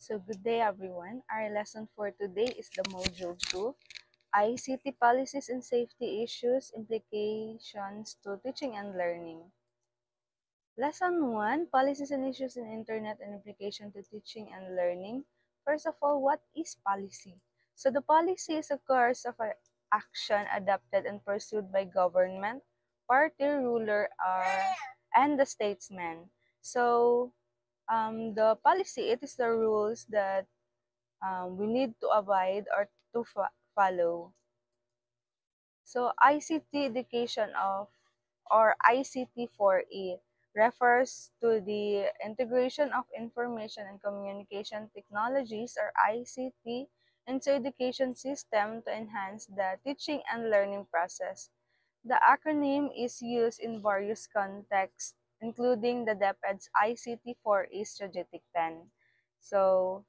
So good day everyone. Our lesson for today is the Module 2, ICT Policies and Safety Issues, Implications to Teaching and Learning. Lesson 1, Policies and Issues in Internet and Implication to Teaching and Learning. First of all, what is policy? So the policy is a course of action adopted and pursued by government, party ruler, and the statesman. So the policy, it is the rules that we need to abide or to follow. So ICT education of or ICT 4E refers to the integration of information and communication technologies or ICT into education system to enhance the teaching and learning process. The acronym is used in various contexts, including the DepEd's ICT 4E strategic plan. So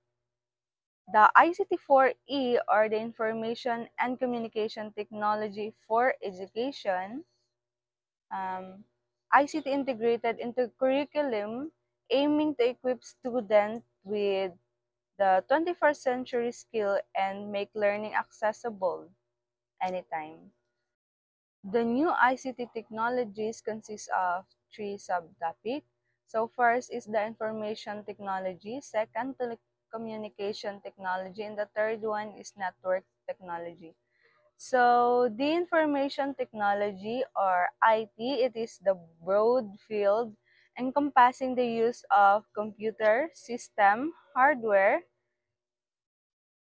the ICT4E, or the Information and Communication Technology for Education, ICT integrated into curriculum, aiming to equip students with the 21st century skill and make learning accessible anytime. The new ICT technologies consist of three subtopics. So first is the information technology, second telecommunication technology, and the third one is network technology. So the information technology or IT, it is the broad field encompassing the use of computer, system, hardware,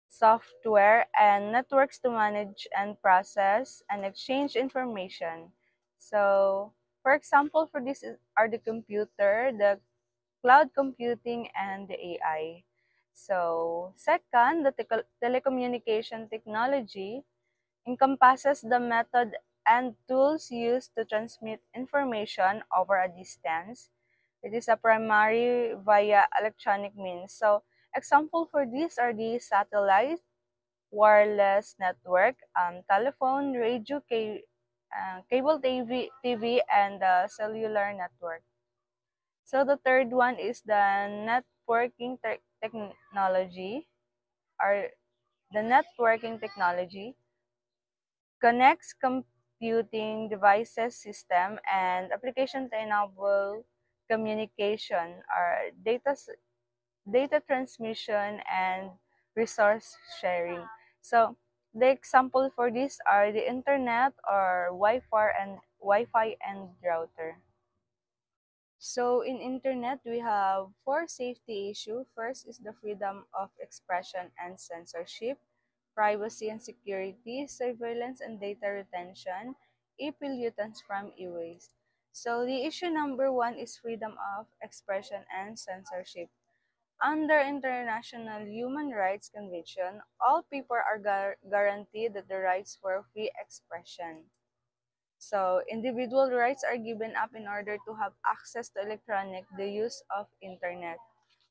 software, and networks to manage and process and exchange information. So, for example, for this are the computer, the cloud computing, and the AI. So, second, the telecommunication technology encompasses the method and tools used to transmit information over a distance. It is a primary via electronic means. So, example for these are the satellite, wireless network, telephone, radio, cable TV, and the cellular network. So the third one is the networking technology, or the networking technology connects computing devices, system, and application to enable communication or data transmission and resource sharing. So the example for this are the internet or Wi-Fi and router. So in internet, we have four safety issues. First is the freedom of expression and censorship, privacy and security, surveillance and data retention, e-pollutants from e-waste. So the issue number one is freedom of expression and censorship. Under International Human Rights Convention, all people are guaranteed the rights for free expression. So, individual rights are given up in order to have access to the use of internet.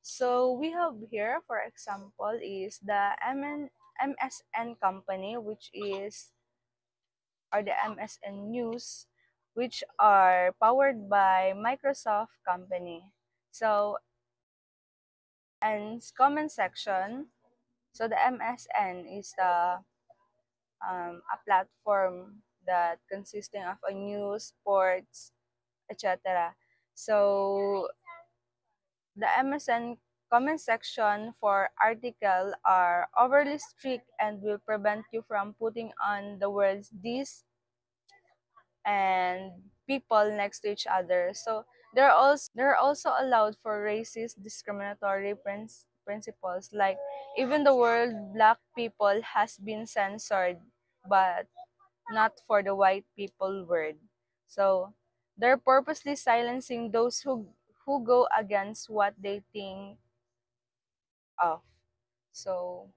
So, we have here, for example, is the MSN company, which is, or the MSN News, which are powered by Microsoft company. So, and comment section. So the MSN is a platform that consisting of a news, sports, etc. So the MSN comment section for article are overly strict and will prevent you from putting on the words this and people next to each other. So they're also allowed for racist discriminatory principles, like even the word black people has been censored, but not for the white people word. So they're purposely silencing those who go against what they think of. So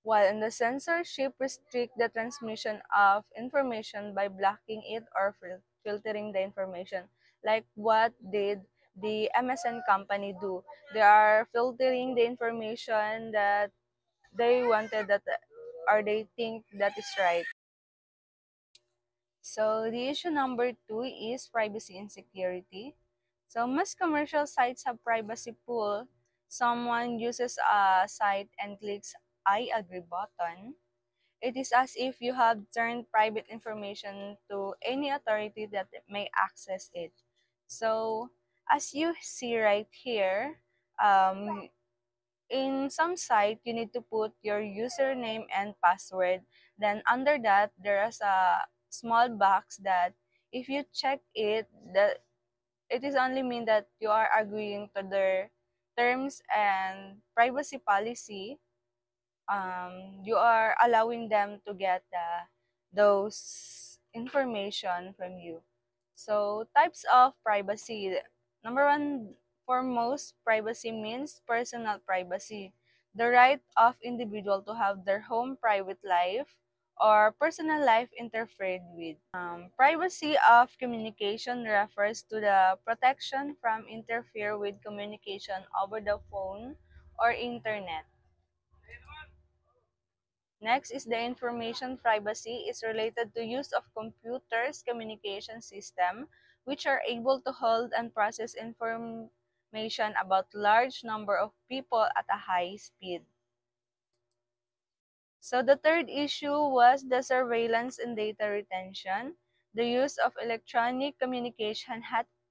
while in the censorship restrict the transmission of information by blocking it or filtering the information. Like what did the MSN company do? They are filtering the information that they wanted that or they think that is right. So the issue number two is privacy and security. So most commercial sites have privacy pool someone uses a site and clicks I agree button, it is as if you have turned private information to any authority that may access it. So, as you see right here, um, in some site, you need to put your username and password. Then under that, there is a small box that if you check it, that it is only mean that you are agreeing to their terms and privacy policy. You are allowing them to get those information from you. So types of privacy. Number one, foremost, privacy means personal privacy, the right of individual to have their home private life or personal life interfered with. Privacy of communication refers to the protection from interfere with communication over the phone or internet. Next is the information privacy is related to use of computers communication system which are able to hold and process information about large number of people at a high speed. So the third issue was the surveillance and data retention. The use of electronic communication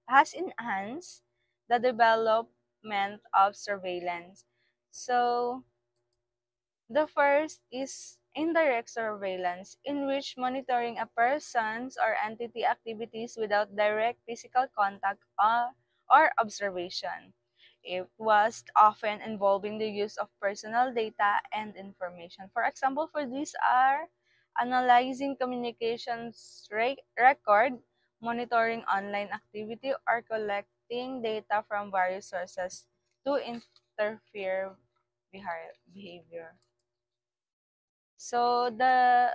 has enhanced the development of surveillance. So the first is indirect surveillance, in which monitoring a person's or entity activities without direct physical contact or observation. It was often involving the use of personal data and information. For example, for these are analyzing communications record, monitoring online activity, or collecting data from various sources to interfere behavior. So the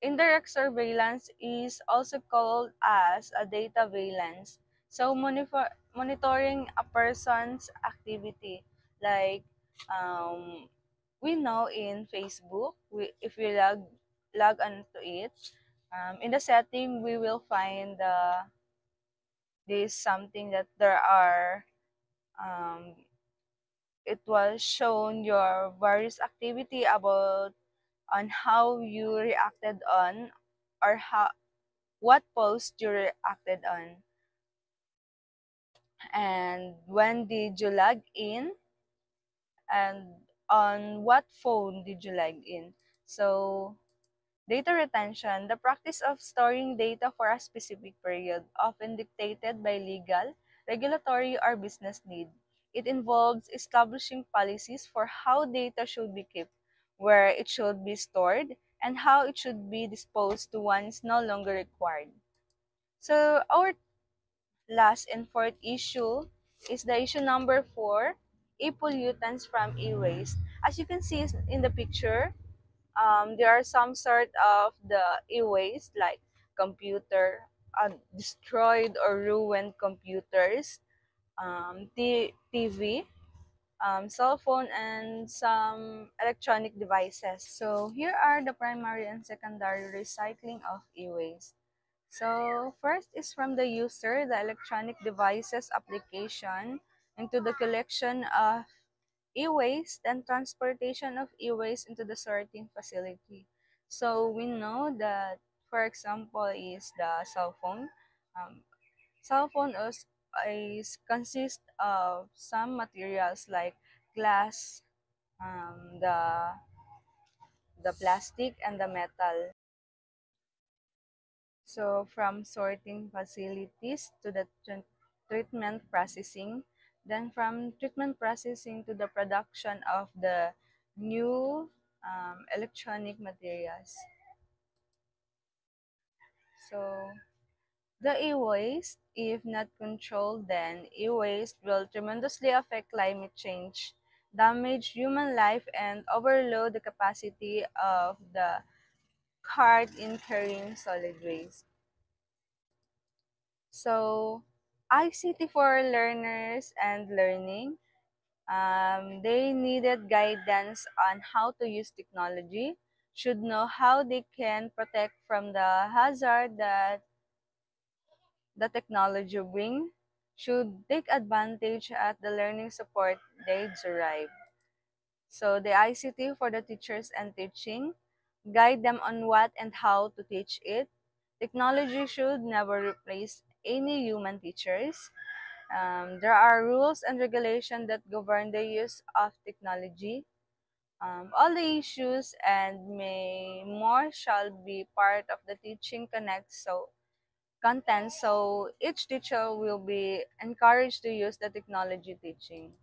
indirect surveillance is also called as a data surveillance. So monitoring a person's activity, like we know in Facebook, if we log onto it, in the setting we will find this something that there are um, it was shown your various activity about on how you reacted on or how what post you reacted on and when did you log in and on what phone did you log in. So data retention, the practice of storing data for a specific period, often dictated by legal, regulatory, or business need. It involves establishing policies for how data should be kept, where it should be stored, and how it should be disposed to once no longer required. So our last and fourth issue is the issue number 4, e-pollutants from e-waste. As you can see in the picture, there are some sort of the e-waste like computer, destroyed or ruined computers, TV, cell phone, and some electronic devices. So here are the primary and secondary recycling of e-waste. So first is from the user, the electronic devices application into the collection of e-waste and transportation of e-waste into the sorting facility. So we know that, for example, is the cell phone. Um, Cell phone is consists of some materials like glass, the plastic, and the metal. So from sorting facilities to the treatment processing, then from treatment processing to the production of the new electronic materials. So the e-waste, if not controlled, then e-waste will tremendously affect climate change, damage human life, and overload the capacity of the cart in carrying solid waste. So, ICT for learners and learning, they needed guidance on how to use technology, should know how they can protect from the hazard that the technology bring, should take advantage at the learning support they derive. So the ICT for the teachers and teaching, guide them on what and how to teach it. Technology should never replace any human teachers. There are rules and regulations that govern the use of technology. All the issues and may more shall be part of the teaching connect so content, so each teacher will be encouraged to use the technology teaching.